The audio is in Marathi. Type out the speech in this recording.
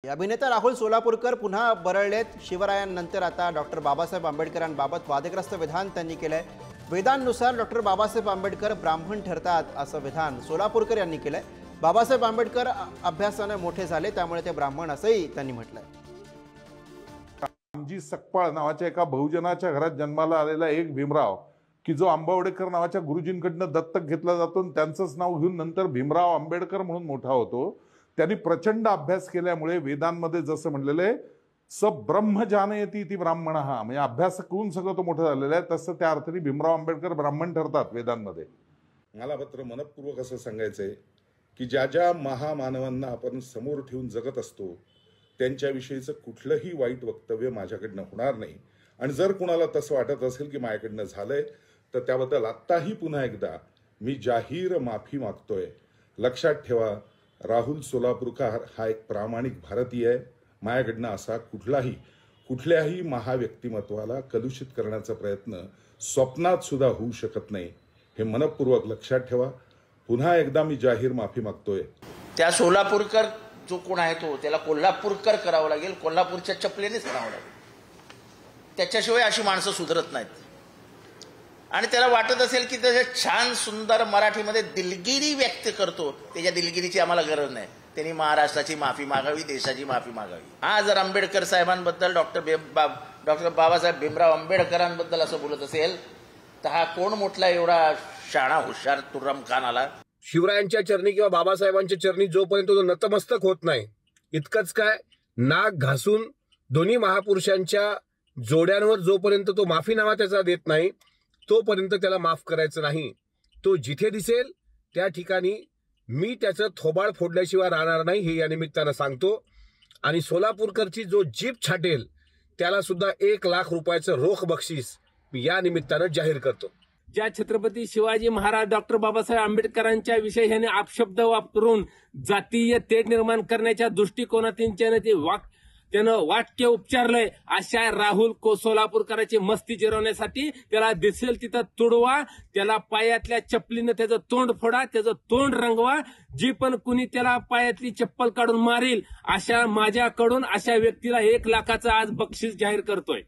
अभिनेता राहुल सोलापूरकर पुन्हा बरळलेत। शिवरायांनंतर आता डॉक्टर बाबासाहेब आंबेडकरांबाबत वादग्रस्त विधान त्यांनी केलंय। वेदांनुसार डॉक्टर बाबासाहेब आंबेडकर ब्राह्मण ठरतात असं विधान सोलापूरकर यांनी केलंय। बाबासाहेब आंबेडकर अभ्यासाने मोठे झाले त्यामुळे ते ब्राह्मण असंही त्यांनी म्हटलंय। रामजी सकपाळ नावाच्या एका बहुजनाच्या घरात जन्माला आलेला एक भीमराव की जो आंबवडेकर नावाच्या गुरुजींकडून दत्तक घेतला जातो आणि त्यांचंच नाव घेऊन नंतर भीमराव आंबेडकर म्हणून मोठा होतो। त्यांनी प्रचंड अभ्यास केल्यामुळे वेदांमध्ये जसं म्हणलेलं आहे स ब्रह्म जानयती ती ब्राह्मणः, म्हणजे अभ्यास करून सगळं तो मोठं झालेला आहे, तसं त्या अर्थाने भीमराव आंबेडकर ब्राह्मण ठरतात वेदांमध्ये। मला मात्र मनपूर्वक असं सांगायचंय की ज्या ज्या महामानवांना आपण समोर ठेवून जगत असतो त्यांच्याविषयीचं कुठलंही वाईट वक्तव्य माझ्याकडनं होणार नाही। आणि जर कुणाला तसं वाटत असेल की माझ्याकडनं झालंय तर त्याबद्दल आत्ताही पुन्हा एकदा मी जाहीर माफी मागतोय। लक्षात ठेवा, राहुल सोलापूरकर हा एक प्रामाणिक भारतीय आहे। माझ्याकडनं असा कुठल्याही महाव्यक्तिमत्वाला कलुषित करण्याचा प्रयत्न स्वप्नात सुद्धा होऊ शकत नाही, हे मनपूर्वक लक्षात ठेवा। पुन्हा एकदा मी जाहीर माफी मागतोय। त्या सोलापूरकर जो कोण आहे तो त्याला कोल्हापूरकर करावं लागेल, कोल्हापूरच्या चपलेनेच करावं लागेल। त्याच्याशिवाय अशी माणसं सुधरत नाहीत। आणि त्याला वाटत असेल की त्याच्या छान सुंदर मराठीमध्ये दिलगिरी व्यक्त करतो, त्याच्या दिलगिरीची आम्हाला गरज नाही। त्यांनी महाराष्ट्राची माफी मागावी, देशाची माफी मागावी। हा जर आंबेडकर साहेबांबद्दल डॉक्टर बाबासाहेब भीमराव आंबेडकरांबद्दल असं बोलत असेल तर हा कोण मोठला एवढा शाणा हुशार तुर्रम खान आला? शिवरायांच्या चरणी किंवा बाबासाहेबांच्या चरणी जोपर्यंत तो नतमस्तक होत नाही, इतकंच काय, नाक घासून दोन्ही महापुरुषांच्या जोड्यांवर जोपर्यंत तो माफीनामा त्याचा देत नाही तोपर्यंत त्याला माफ करायचं नाही। तो जिथे दिसेल त्या ठिकाणी मी त्याचं थोबाड फोडल्याशिवाय राहणार नाही, हे या निमित्तानं सांगतो। आणि सोलापूरकरची जो जीभ छाटेल त्याला सुद्धा 1 लाख रुपयाचं रोख बक्षीस मी या निमित्तानं जाहीर करतो। ज्या छत्रपती शिवाजी महाराज डॉक्टर बाबासाहेब आंबेडकरांच्या विषयी ह्याने अपशब्द वापरून जातीय तेढ निर्माण करण्याच्या दृष्टिकोनातून त्यानं वाक्य उपचारलंय, अशा राहुल सोलापूरकरांची मस्ती जिरवण्यासाठी त्याला दिसेल तिथं तुडवा, त्याला पायातल्या चप्पलीनं त्याचं तोंड फोडा, त्याचं तोंड रंगवा। जी पण कुणी त्याला पायातली चप्पल काढून मारेल अशा माझ्याकडून अशा व्यक्तीला 1 लाखाचं आज बक्षीस जाहीर करतोय।